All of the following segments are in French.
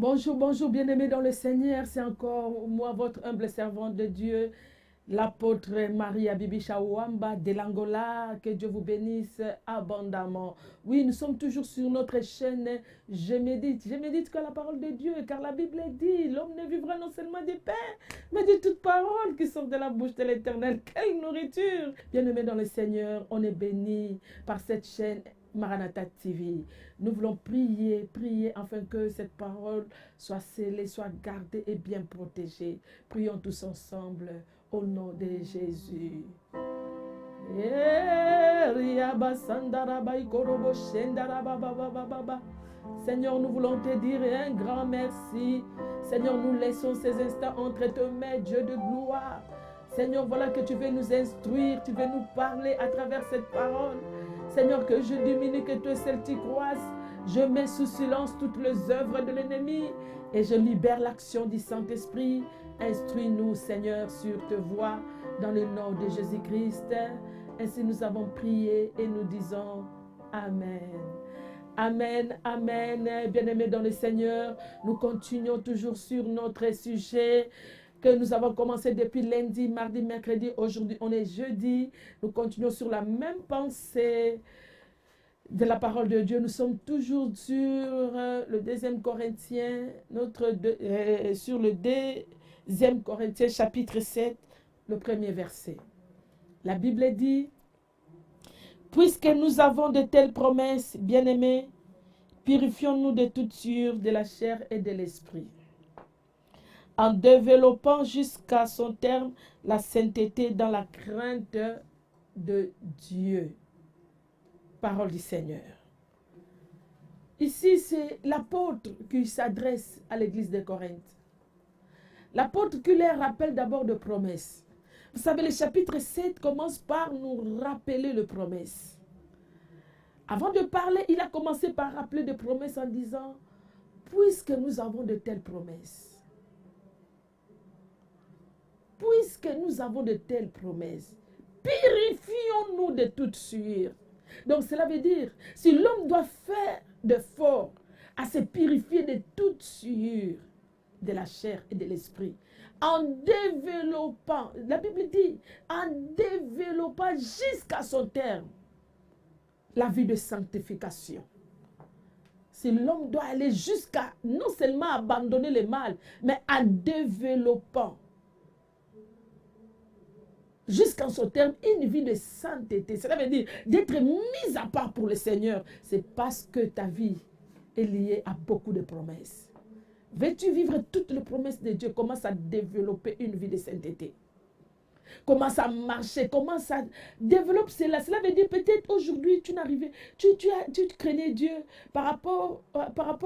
Bonjour, bonjour, bien-aimés dans le Seigneur. C'est encore moi, votre humble servante de Dieu, l'apôtre Maria Bibi Chawamba de l'Angola. Que Dieu vous bénisse abondamment. Oui, nous sommes toujours sur notre chaîne. Je médite que la parole de Dieu, car la Bible dit, l'homme ne vivra non seulement du pain, mais de toute parole qui sort de la bouche de l'Éternel. Quelle nourriture! Bien-aimés dans le Seigneur, on est bénis par cette chaîne Maranatha TV. Nous voulons prier afin que cette parole soit scellée, soit gardée et bien protégée. Prions tous ensemble au nom de Jésus. Seigneur, nous voulons te dire un grand merci. Seigneur, nous laissons ces instants entre tes mains, Dieu de gloire. Seigneur, voilà que tu veux nous instruire, tu veux nous parler à travers cette parole. Seigneur, que je diminue, que toi seul tu croisses. Je mets sous silence toutes les œuvres de l'ennemi et je libère l'action du Saint-Esprit. Instruis-nous, Seigneur, sur te voie dans le nom de Jésus-Christ. Ainsi nous avons prié et nous disons Amen. Amen, amen. Bien-aimés dans le Seigneur, nous continuons toujours sur notre sujet que nous avons commencé depuis lundi, mardi, mercredi. Aujourd'hui, on est jeudi. Nous continuons sur la même pensée de la parole de Dieu. Nous sommes toujours sur le 2 Corinthiens, sur le 2 Corinthiens chapitre 7, le premier verset. La Bible dit, « Puisque nous avons de telles promesses, bien-aimés, purifions-nous de toute sûre de la chair et de l'esprit, en développant jusqu'à son terme la sainteté dans la crainte de Dieu. » Parole du Seigneur. Ici, c'est l'apôtre qui s'adresse à l'église de Corinthe. L'apôtre qui leur rappelle d'abord de promesses. Vous savez, le chapitre 7 commence par nous rappeler les promesses. Avant de parler, il a commencé par rappeler des promesses en disant, puisque nous avons de telles promesses, puisque nous avons de telles promesses, purifions-nous de toute sueur. Donc cela veut dire, si l'homme doit faire d'efforts à se purifier de toute sueur de la chair et de l'esprit, en développant, la Bible dit, en développant jusqu'à son terme la vie de sanctification. Si l'homme doit aller jusqu'à non seulement abandonner le mal, mais en développant jusqu'à son terme une vie de sainteté. Cela veut dire d'être mis à part pour le Seigneur. C'est parce que ta vie est liée à beaucoup de promesses. Veux-tu vivre toutes les promesses de Dieu? Commence à développer une vie de sainteté. Commence à marcher, commence à développer cela. Cela veut dire peut-être aujourd'hui tu n'arrivais, tu craignais Dieu par rapport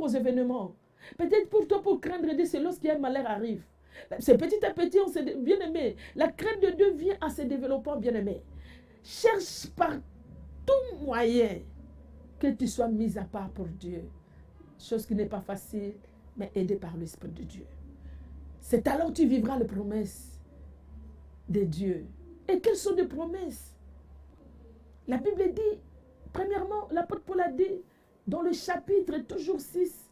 aux événements. Peut-être pour toi, pour craindre Dieu, c'est lorsqu'il y a un malheur arrive. C'est petit à petit, on s'est bien aimé. La crainte de Dieu vient en se développant, bien aimé. Cherche par tout moyen que tu sois mis à part pour Dieu. Chose qui n'est pas facile, mais aidée par l'Esprit de Dieu. C'est alors que tu vivras les promesses de Dieu. Et quelles sont les promesses? La Bible dit, premièrement, l'apôtre Paul a dit, dans le chapitre toujours 6,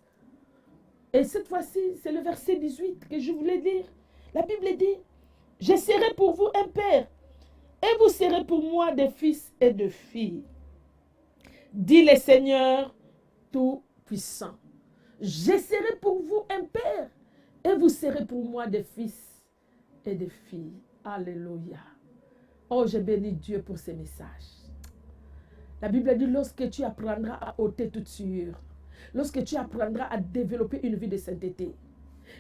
et cette fois-ci, c'est le verset 18 que je voulais dire. La Bible dit, « Je serai pour vous un père, et vous serez pour moi des fils et de filles. Dit le Seigneur Tout-Puissant. Je serai pour vous un père, et vous serez pour moi des fils et des filles. » Alléluia. Oh, je bénis Dieu pour ces messages. La Bible dit, lorsque tu apprendras à ôter toute sueur, lorsque tu apprendras à développer une vie de sainteté,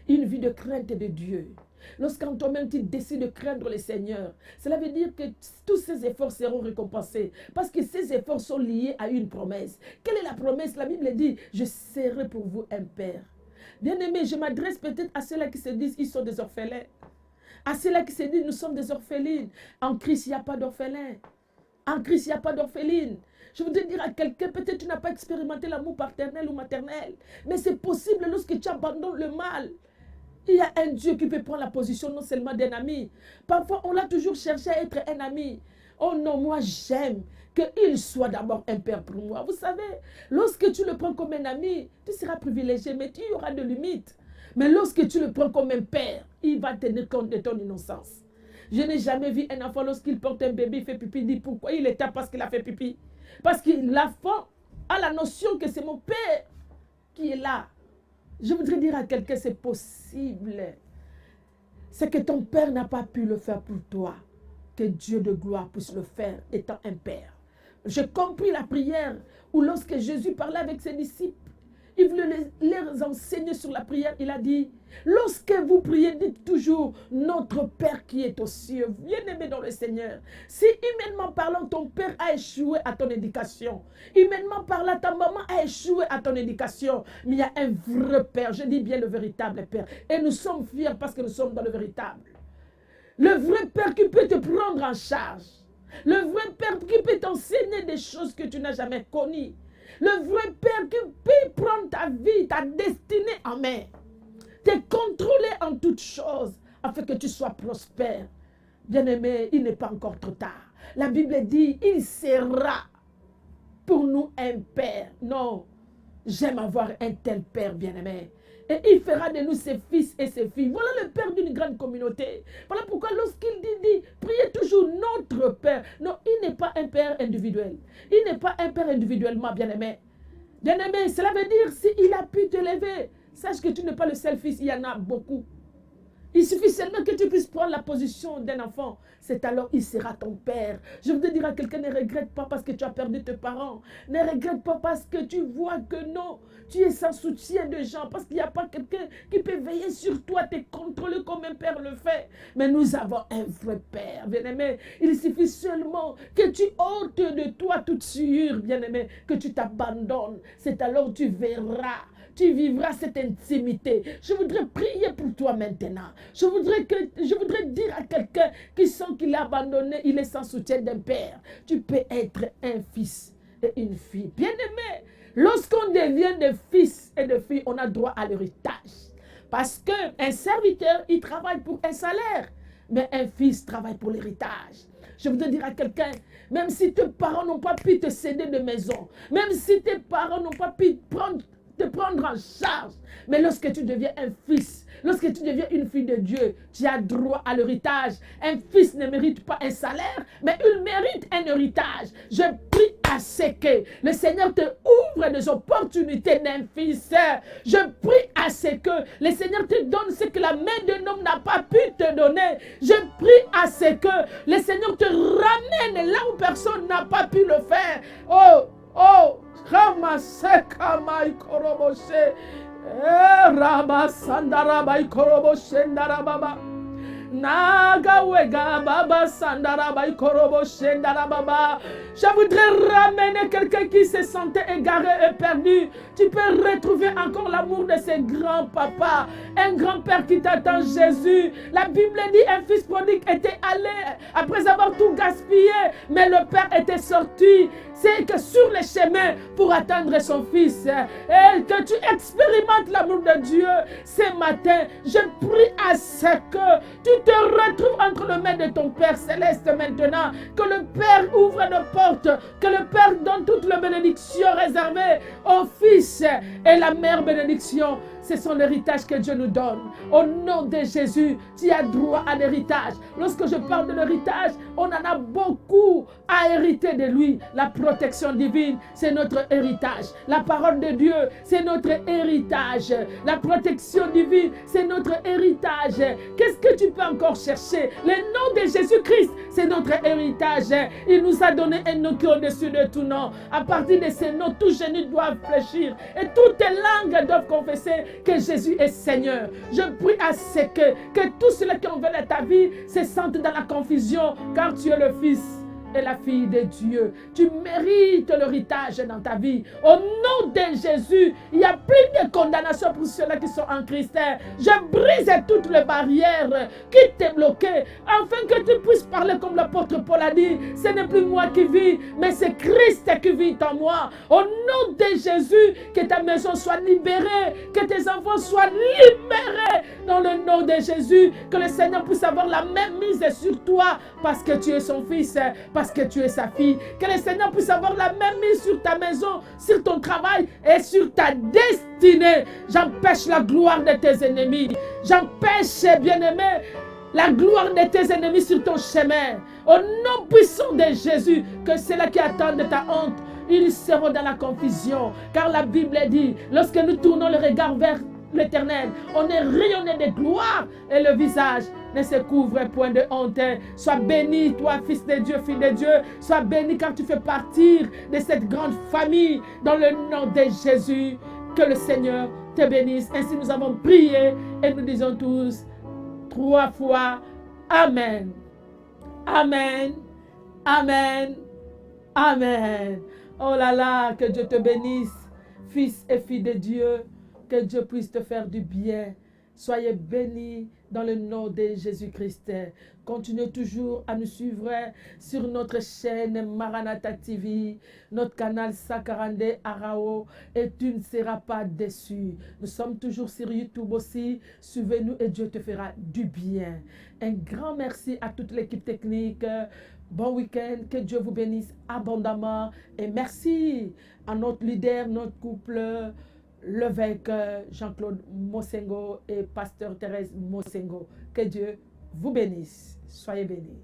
une vie de crainte de Dieu, lorsqu'en toi-même tu décides de craindre le Seigneur, cela veut dire que tous ces efforts seront récompensés, parce que ces efforts sont liés à une promesse. Quelle est la promesse? La Bible dit, je serai pour vous un père. Bien-aimé, je m'adresse peut-être à ceux-là qui se disent, ils sont des orphelins. À ceux-là qui se disent, nous sommes des orphelines. En Christ, il n'y a pas d'orphelin. En Christ, il n'y a pas d'orpheline. Je voudrais dire à quelqu'un, peut-être tu n'as pas expérimenté l'amour paternel ou maternel, mais c'est possible lorsque tu abandonnes le mal. Il y a un Dieu qui peut prendre la position non seulement d'un ami. Parfois, on l'a toujours cherché à être un ami. Oh non, moi j'aime qu'il soit d'abord un père pour moi. Vous savez, lorsque tu le prends comme un ami, tu seras privilégié, mais tu y auras de limites. Mais lorsque tu le prends comme un père, il va tenir compte de ton innocence. Je n'ai jamais vu un enfant, lorsqu'il porte un bébé, il fait pipi, il dit pourquoi il est tard parce qu'il a fait pipi. Parce que l'enfant a la notion que c'est mon père qui est là. Je voudrais dire à quelqu'un, c'est possible. C'est que ton père n'a pas pu le faire pour toi. Que Dieu de gloire puisse le faire étant un père. J'ai compris la prière où lorsque Jésus parlait avec ses disciples, il voulait les enseigner sur la prière. Il a dit, lorsque vous priez, dites toujours, notre Père qui est aux cieux, bien-aimé dans le Seigneur. Si humainement parlant, ton père a échoué à ton éducation, humainement parlant, ta maman a échoué à ton éducation, mais il y a un vrai Père, je dis bien le véritable Père. Et nous sommes fiers parce que nous sommes dans le véritable. Le vrai Père qui peut te prendre en charge. Le vrai Père qui peut t'enseigner des choses que tu n'as jamais connues. Le vrai Père qui peut prendre ta vie, ta destinée en main. Te contrôler en toutes choses afin que tu sois prospère. Bien-aimé, il n'est pas encore trop tard. La Bible dit, il sera pour nous un Père. Non, j'aime avoir un tel Père, bien-aimé. Et il fera de nous ses fils et ses filles. Voilà le Père d'une grande communauté. Voilà pourquoi lorsqu'il dit, priez toujours notre Père. Non, il n'est pas un Père individuel. Il n'est pas un Père individuellement, bien-aimé. Bien-aimé, cela veut dire, s'il a pu t'élever, sache que tu n'es pas le seul fils, il y en a beaucoup. Il suffit seulement que tu puisses prendre la position d'un enfant. C'est alors il sera ton père. Je voudrais dire à quelqu'un, ne regrette pas parce que tu as perdu tes parents. Ne regrette pas parce que tu vois que non, tu es sans soutien de gens. Parce qu'il n'y a pas quelqu'un qui peut veiller sur toi, te contrôler comme un père le fait. Mais nous avons un vrai père, bien-aimé. Il suffit seulement que tu ôtes de toi toute souillure, bien-aimé, que tu t'abandonnes. C'est alors tu verras. Tu vivras cette intimité. Je voudrais prier pour toi maintenant. Je voudrais dire à quelqu'un qui sent qu'il est abandonné, il est sans soutien d'un père. Tu peux être un fils et une fille. Bien-aimé, lorsqu'on devient des fils et de filles, on a droit à l'héritage. Parce qu'un serviteur, il travaille pour un salaire. Mais un fils travaille pour l'héritage. Je voudrais dire à quelqu'un, même si tes parents n'ont pas pu te céder de maison, même si tes parents n'ont pas pu te prendre en charge. Mais lorsque tu deviens un fils, lorsque tu deviens une fille de Dieu, tu as droit à l'héritage. Un fils ne mérite pas un salaire, mais il mérite un héritage. Je prie à ce que le Seigneur te ouvre des opportunités d'un fils. Je prie à ce que le Seigneur te donne ce que la main d'un homme n'a pas pu te donner. Je prie à ce que le Seigneur te ramène là où personne n'a pas pu le faire. Oh, Ramaseka Maikoroboshe, Rabasandara Maikoroboshe, Narababa. Nagawega Baba Sandara Maikoroboshe, Narababa. Je voudrais ramener quelqu'un qui se sentait égaré et perdu. Tu peux retrouver encore l'amour de ses grands-papas. Un grand-père qui t'attend, Jésus. La Bible dit un fils prodigue était allé après avoir tout gaspillé, mais le père était sorti. C'est que sur le chemin pour atteindre son fils, et que tu expérimentes l'amour de Dieu ce matin, je prie à ce que tu te retrouves entre les mains de ton Père Céleste maintenant, que le Père ouvre nos portes, que le Père donne toutes les bénédictions réservées au Fils et la mère bénédiction. C'est son héritage que Dieu nous donne. Au nom de Jésus, tu as droit à l'héritage. Lorsque je parle de l'héritage, on en a beaucoup à hériter de lui. La protection divine, c'est notre héritage. La parole de Dieu, c'est notre héritage. La protection divine, c'est notre héritage. Qu'est-ce que tu peux encore chercher? Le nom de Jésus-Christ, c'est notre héritage. Il nous a donné un nom qui est au-dessus de tout nom. À partir de ce nom, tous génies doivent fléchir et toutes les langues doivent confesser que Jésus est Seigneur. Je prie à ce que tous ceux qui ont veulent ta vie se sentent dans la confusion, car tu es le Fils et la fille de Dieu. Tu mérites l'héritage dans ta vie. Au nom de Jésus, il n'y a plus de condamnation pour ceux-là qui sont en Christ. Je brise toutes les barrières qui t'ont bloqué, afin que tu puisses parler comme l'apôtre Paul a dit. Ce n'est plus moi qui vis, mais c'est Christ qui vit en moi. Au nom de Jésus, que ta maison soit libérée, que tes enfants soient libérés dans le nom de Jésus, que le Seigneur puisse avoir la même mise sur toi, parce que tu es son fils, parce parce que tu es sa fille. Que le Seigneur puisse avoir la même mise sur ta maison, sur ton travail et sur ta destinée. J'empêche la gloire de tes ennemis. J'empêche, bien-aimé, la gloire de tes ennemis sur ton chemin. Au nom puissant de Jésus, que ceux-là qui attendent ta honte, ils seront dans la confusion. Car la Bible dit, lorsque nous tournons le regard vers l'Éternel, on est rayonné de gloire et le visage ne se couvre point de honte. Sois béni, toi, fils de Dieu, fille de Dieu. Sois béni car tu fais partie de cette grande famille dans le nom de Jésus. Que le Seigneur te bénisse. Ainsi nous avons prié et nous disons tous 3 fois Amen. Amen. Amen. Amen. Oh là là, que Dieu te bénisse, fils et fille de Dieu. Que Dieu puisse te faire du bien. Soyez bénis dans le nom de Jésus-Christ. Continuez toujours à nous suivre sur notre chaîne Maranatha TV, notre canal 142 Arao, et tu ne seras pas déçu. Nous sommes toujours sur YouTube aussi. Suivez-nous et Dieu te fera du bien. Un grand merci à toute l'équipe technique. Bon week-end, que Dieu vous bénisse abondamment. Et merci à notre leader, notre couple, l'évêque Jean-Claude Mosengo et pasteur Thérèse Mosengo. Que Dieu vous bénisse. Soyez bénis.